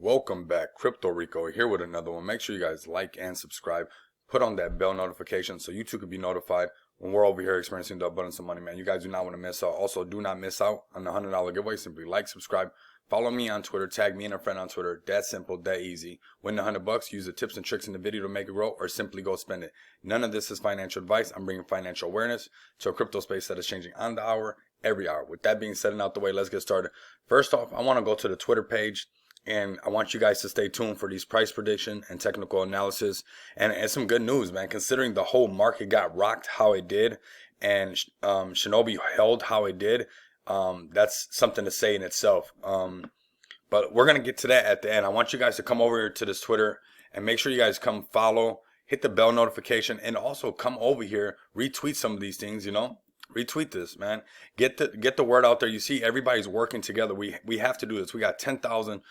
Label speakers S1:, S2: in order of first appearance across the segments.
S1: Welcome back. Crypto Rico here with another one. Make sure you guys like and subscribe. Put on that bell notification so you too can be notified when we're over here experiencing the abundance of money, man. You guys do not want to miss out. Also, do not miss out on the $100 giveaway. Simply like, subscribe, follow me on Twitter, tag me and a friend on Twitter. That simple, that easy. Win the $100, use the tips and tricks in the video to make it grow, or simply go spend it. None of this is financial advice. I'm bringing financial awareness to a crypto space that is changing on the hour, every hour. With that being said and out the way, let's get started. First off, I want to go to the Twitter page. And I want you guys to stay tuned for these price prediction and technical analysis. And some good news, man, considering the whole market got rocked how it did and Shinobi held how it did. That's something to say in itself. But we're going to get to that at the end. I want you guys to come over here to this Twitter and make sure you guys come follow, hit the bell notification, and also come over here, retweet some of these things, you know. Retweet this, man. Get the word out there. You see, everybody's working together. We have to do this. We got 10,000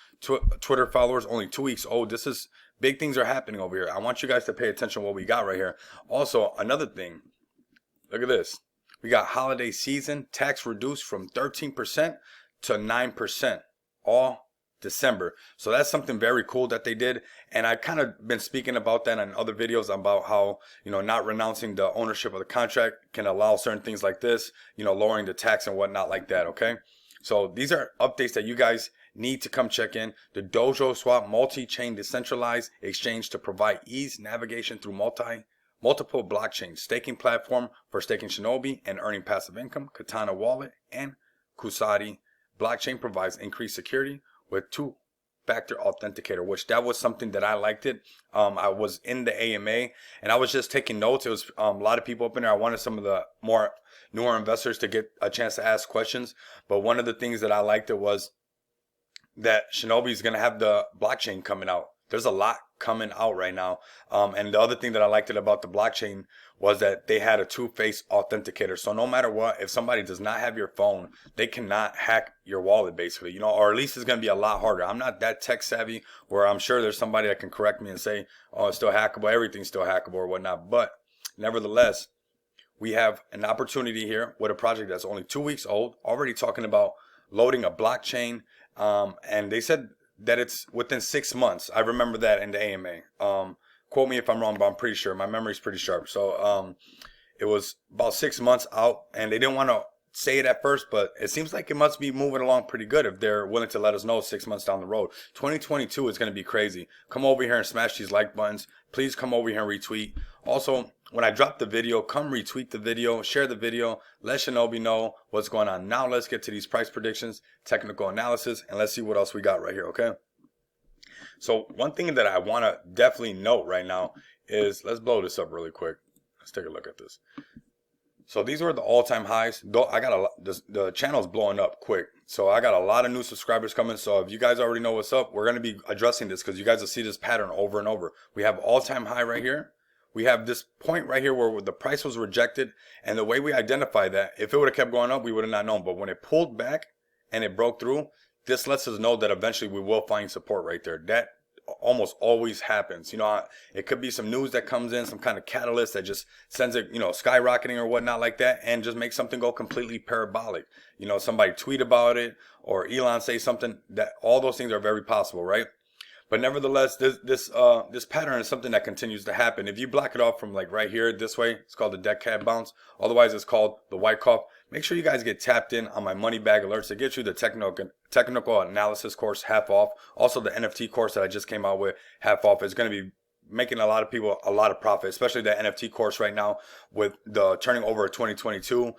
S1: Twitter followers, only 2 weeks old. This is big things are happening over here. I want you guys to pay attention to what we got right here. Also, another thing. Look at this. We got holiday season tax reduced from 13% to 9%. All December. So that's something very cool that they did. And I kind of been speaking about that in other videos about how, you know, not renouncing the ownership of the contract can allow certain things like this, you know, lowering the tax and whatnot like that. Okay. So these are updates that you guys need to come check in. The Dojo Swap multi-chain decentralized exchange to provide ease navigation through multiple blockchains, staking platform for staking Shinobi and earning passive income. Katana wallet and Kusari blockchain provides increased security with two-factor authenticator, which that was something that I liked it. I was in the AMA and I was just taking notes. It was a lot of people up in there. I wanted some of the more newer investors to get a chance to ask questions. But one of the things that I liked it was that Shinobi is going to have the blockchain coming out. There's a lot coming out right now. And the other thing that I liked it about the blockchain was that they had a two-phase authenticator. So no matter what, if somebody does not have your phone, they cannot hack your wallet basically, you know, or at least it's going to be a lot harder. I'm not that tech savvy where I'm sure there's somebody that can correct me and say, oh, it's still hackable. Everything's still hackable or whatnot. But nevertheless, we have an opportunity here with a project that's only 2 weeks old, already talking about loading a blockchain. And they said that it's within 6 months. I remember that in the AMA. Quote me if I'm wrong, but I'm pretty sure. My memory's pretty sharp. So it was about 6 months out, and they didn't want to say it at first, but it seems like it must be moving along pretty good if they're willing to let us know 6 months down the road. 2022 is going to be crazy. Come over here and smash these like buttons. Please come over here and retweet. Also, when I drop the video, come retweet the video, share the video, let Shinobi know what's going on. Now let's get to these price predictions, technical analysis, and let's see what else we got right here, okay? So one thing that I want to definitely note right now is, let's blow this up really quick. Let's take a look at this. So these were the all-time highs. I got the channel's blowing up quick. So I got a lot of new subscribers coming. So if you guys already know what's up, we're going to be addressing this because you guys will see this pattern over and over. We have all-time high right here. We have this point right here where the price was rejected. And the way we identify that, if it would have kept going up, we would have not known. But when it pulled back and it broke through, this lets us know that eventually we will find support right there. That almost always happens. You know, it could be some news that comes in, some kind of catalyst that just sends it, you know, skyrocketing or whatnot like that, and just makes something go completely parabolic. You know, somebody tweet about it or Elon say something. That all those things are very possible, right? But nevertheless, this pattern is something that continues to happen. If you block it off from like right here this way, it's called the dead cat bounce. Otherwise, it's called the white cough. Make sure you guys get tapped in on my money bag alerts to get you the technical analysis course half off. Also, the NFT course that I just came out with half off is going to be making a lot of people a lot of profit, especially the NFT course right now with the turning over of 2022.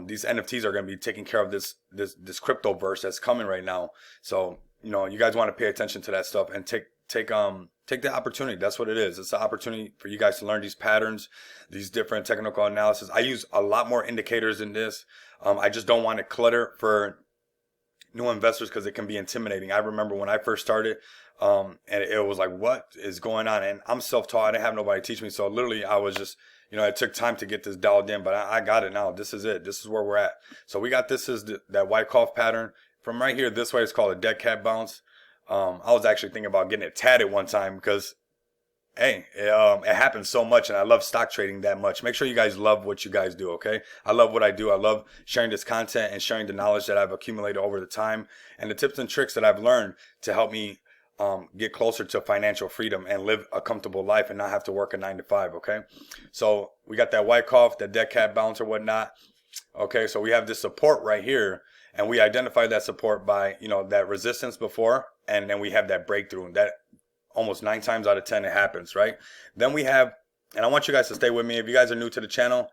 S1: These NFTs are going to be taking care of this crypto verse that's coming right now. So, you know, you guys want to pay attention to that stuff and take the opportunity. That's what it is. It's an opportunity for you guys to learn these patterns, these different technical analysis. I use a lot more indicators in this. I just don't want to clutter for new investors because it can be intimidating. I remember when I first started, and it was like, what is going on? And I'm self-taught. I didn't have nobody teach me. So literally I was just, you know, it took time to get this dialed in, but I got it now. This is it. This is where we're at. So we got this is that white cough pattern. From right here this way, it's called a dead cat bounce. I was actually thinking about getting it tatted one time because, hey, it happens so much, and I love stock trading that much. Make sure you guys love what you guys do, okay? I love what I do. I love sharing this content and sharing the knowledge that I've accumulated over the time and the tips and tricks that I've learned to help me get closer to financial freedom and live a comfortable life and not have to work a 9 to 5. Okay, so we got that white cough, that dead cat bounce or whatnot. Okay, so we have this support right here, and we identify that support by, you know, that resistance before, and then we have that breakthrough. That almost 9 times out of 10 it happens, right? Then we have, and I want you guys to stay with me. If you guys are new to the channel,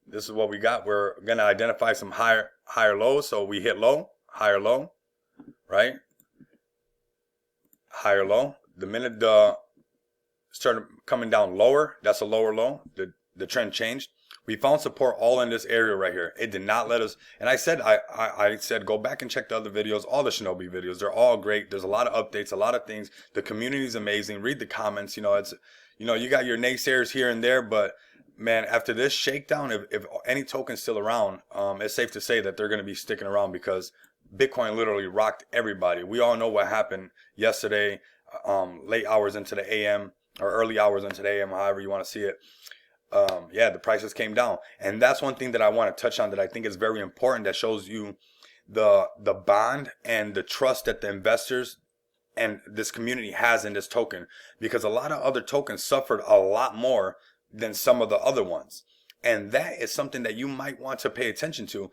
S1: this is what we got. We're gonna identify some higher lows. So we hit low, higher low, right? Higher low. The minute the started coming down lower, that's a lower low. The trend changed. We found support all in this area right here. It did not let us, and I said, I said, go back and check the other videos, all the Shinobi videos. They're all great. There's a lot of updates, a lot of things. The community is amazing. Read the comments. You know, it's, you know, you got your naysayers here and there, but man, after this shakedown, if any token's still around, it's safe to say that they're going to be sticking around, because Bitcoin literally rocked everybody. We all know what happened yesterday, late hours into the AM, or early hours into the AM, however you want to see it. Yeah, the prices came down. And that's one thing that I want to touch on that I think is very important, that shows you the bond and the trust that the investors and this community has in this token, because a lot of other tokens suffered a lot more than some of the other ones. And that is something that you might want to pay attention to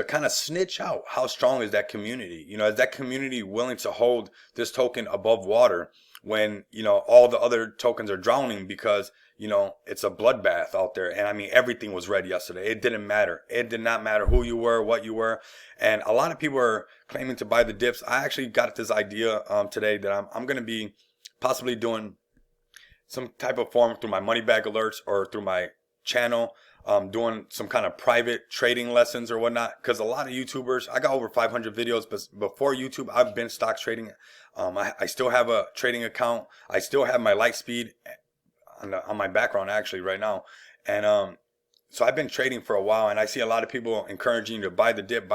S1: kind of snitch out how strong is that community. You know, is that community willing to hold this token above water when, you know, all the other tokens are drowning, because, you know, it's a bloodbath out there. And I mean, everything was red yesterday. It didn't matter. It did not matter who you were, what you were. And a lot of people are claiming to buy the dips. I actually got this idea today that I'm going to be possibly doing some type of form through my money bag alerts or through my channel, doing some kind of private trading lessons or whatnot. Because a lot of YouTubers, I got over 500 videos, but before YouTube, I've been stock trading. I still have a trading account. I still have my light speed on my background actually right now. And so I've been trading for a while, and I see a lot of people encouraging you to buy the dip,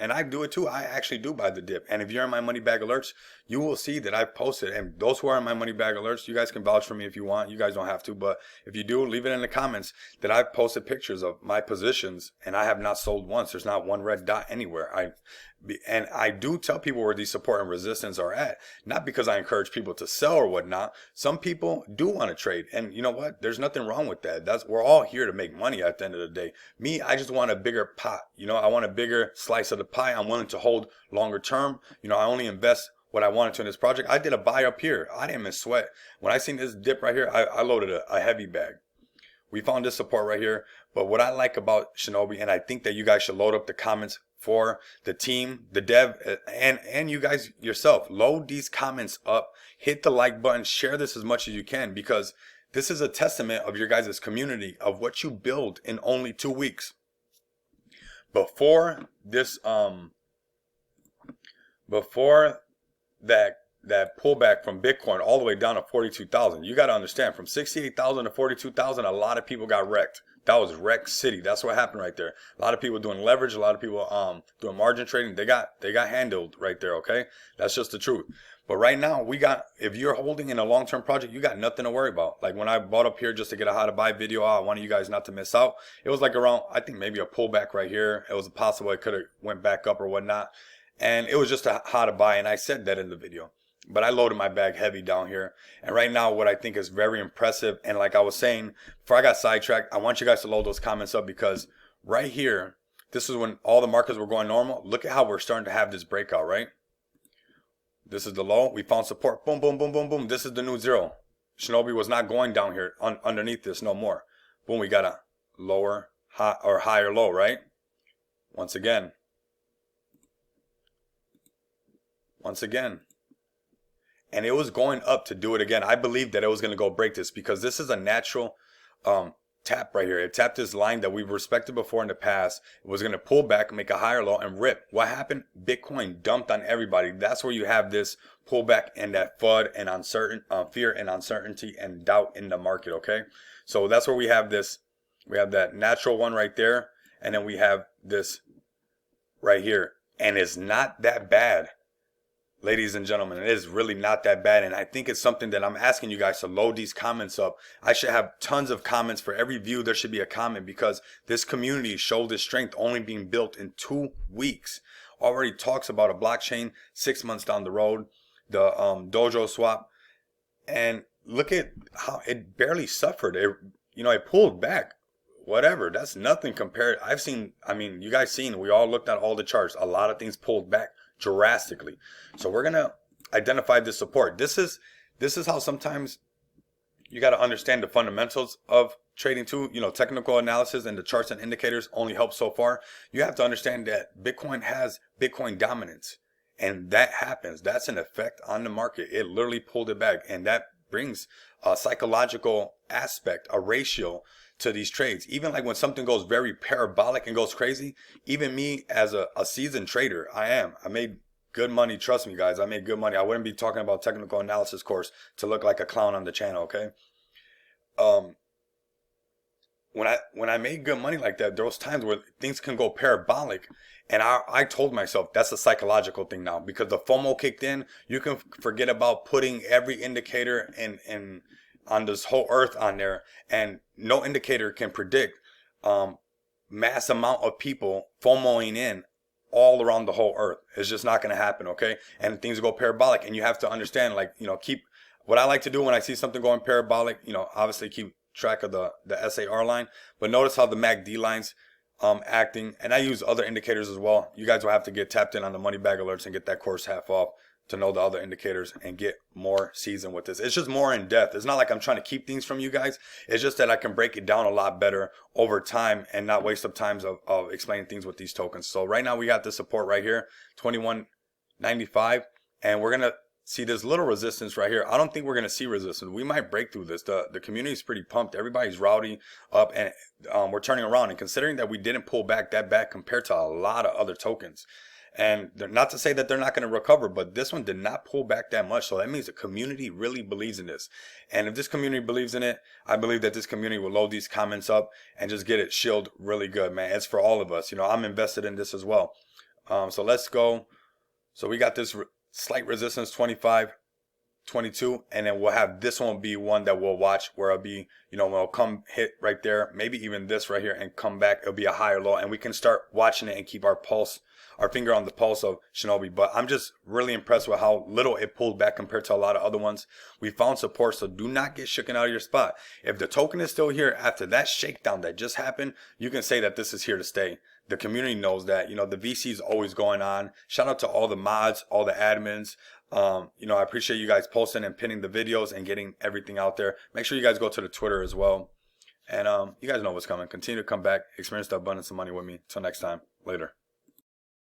S1: and I do it too. I actually do buy the dip. And if you're in my money bag alerts, you will see that I've posted, and those who are in my money bag alerts, you guys can vouch for me if you want. You guys don't have to, but if you do, leave it in the comments that I've posted pictures of my positions, and I have not sold once. There's not one red dot anywhere. And I do tell people where these support and resistance are at, not because I encourage people to sell or whatnot. Some people do want to trade, and you know what? There's nothing wrong with that. We're all here to make money at the end of the day. Me, I just want a bigger pot. You know, I want a bigger slice of the pie. I'm willing to hold longer term. You know, I only invest what I wanted to in this project. I did a buy up here. I didn't miss sweat. When I seen this dip right here, I loaded a heavy bag. We found this support right here. But what I like about Shinobi, and I think that you guys should load up the comments for the team, the dev, and you guys yourself, load these comments up, hit the like button, share this as much as you can, because this is a testament of your guys' community, of what you build in only 2 weeks. Before this, before that pullback from Bitcoin all the way down to 42,000, you got to understand, from 68,000 to 42,000, a lot of people got wrecked. That was wreck city. That's what happened right there. A lot of people doing leverage, a lot of people doing margin trading. They got handled right there, okay? That's just the truth. But right now, if you're holding in a long-term project, you got nothing to worry about. Like when I bought up here just to get a how to buy video out, I wanted you guys not to miss out. It was like around, I think maybe a pullback right here. It was possible it could have went back up or whatnot. And it was just a how to buy, and I said that in the video. But I loaded my bag heavy down here. And right now, what I think is very impressive, and like I was saying, before I got sidetracked, I want you guys to load those comments up, because right here, this is when all the markets were going normal. Look at how we're starting to have this breakout, right? This is the low. We found support. Boom, boom, boom, boom, boom. This is the new zero. Shinobi was not going down here underneath this no more. Boom, we got a lower, high, or higher low, right? Once again. And it was going up to do it again. I believe that it was going to go break this, because this is a natural tap right here. It tapped this line that we've respected before in the past. It was going to pull back, make a higher low, and rip. What happened? Bitcoin dumped on everybody. That's where you have this pullback and that FUD and fear and uncertainty and doubt in the market, okay? So that's where we have this. We have that natural one right there, and then we have this right here. And it's not that bad. Ladies and gentlemen, it is really not that bad. And I think it's something that I'm asking you guys to load these comments up. I should have tons of comments. For every view, there should be a comment, because this community showed this strength only being built in 2 weeks. Already talks about a blockchain 6 months down the road. the dojo swap, and look at how it barely suffered. It, you know, it pulled back. Whatever, that's nothing compared. I've seen, I mean, you guys seen, we all looked at all the charts. A lot of things pulled back drastically. So we're gonna identify this support. This is how sometimes you got to understand the fundamentals of trading too. You know, technical analysis and the charts and indicators only help so far. You have to understand that Bitcoin has Bitcoin dominance, and that happens. That's an effect on the market. It literally pulled it back, and that brings a psychological aspect, a ratio to these trades. Even like when something goes very parabolic and goes crazy, even me as a seasoned trader, I made good money. Trust me, guys, I made good money. I wouldn't be talking about technical analysis course to look like a clown on the channel, okay? When I made good money like that, there was times where things can go parabolic, and I told myself that's a psychological thing now, because the FOMO kicked in. You can forget about putting every indicator in on this whole earth on there, and no indicator can predict mass amount of people FOMOing in all around the whole earth. It's just not going to happen, okay? And things go parabolic, and you have to understand, like, you know, keep what I like to do when I see something going parabolic, you know, obviously keep track of the SAR line, but notice how the MACD lines acting, and I use other indicators as well. You guys will have to get tapped in on the money bag alerts and get that course half off to know the other indicators and get more seasoned with this. It's just more in depth. It's not like I'm trying to keep things from you guys. It's just that I can break it down a lot better over time and not waste up times of explaining things with these tokens. So right now we got this support right here, 21.95, and we're gonna see this little resistance right here. I don't think we're gonna see resistance. We might break through this. The community is pretty pumped. Everybody's rowdy up, and we're turning around. And considering that we didn't pull back that back compared to a lot of other tokens, and not to say that they're not going to recover, but this one did not pull back that much. So that means the community really believes in this. And if this community believes in it, I believe that this community will load these comments up and just get it shilled really good, man. It's for all of us. You know, I'm invested in this as well. So let's go. So we got this slight resistance, 25, 22, and then we'll have this one be one that we'll watch, where it'll be, you know, when it'll come hit right there, maybe even this right here, and come back. It'll be a higher low, and we can start watching it and keep our finger on the pulse of Shinobi. But I'm just really impressed with how little it pulled back compared to a lot of other ones. We found support, so do not get shaken out of your spot. If the token is still here after that shakedown that just happened, you can say that this is here to stay. The community knows that. You know, the VC is always going on. Shout out to all the mods, all the admins. You know, I appreciate you guys posting and pinning the videos and getting everything out there. Make sure you guys go to the Twitter as well. And you guys know what's coming. Continue to come back, experience the abundance of money with me. Till next time. Later.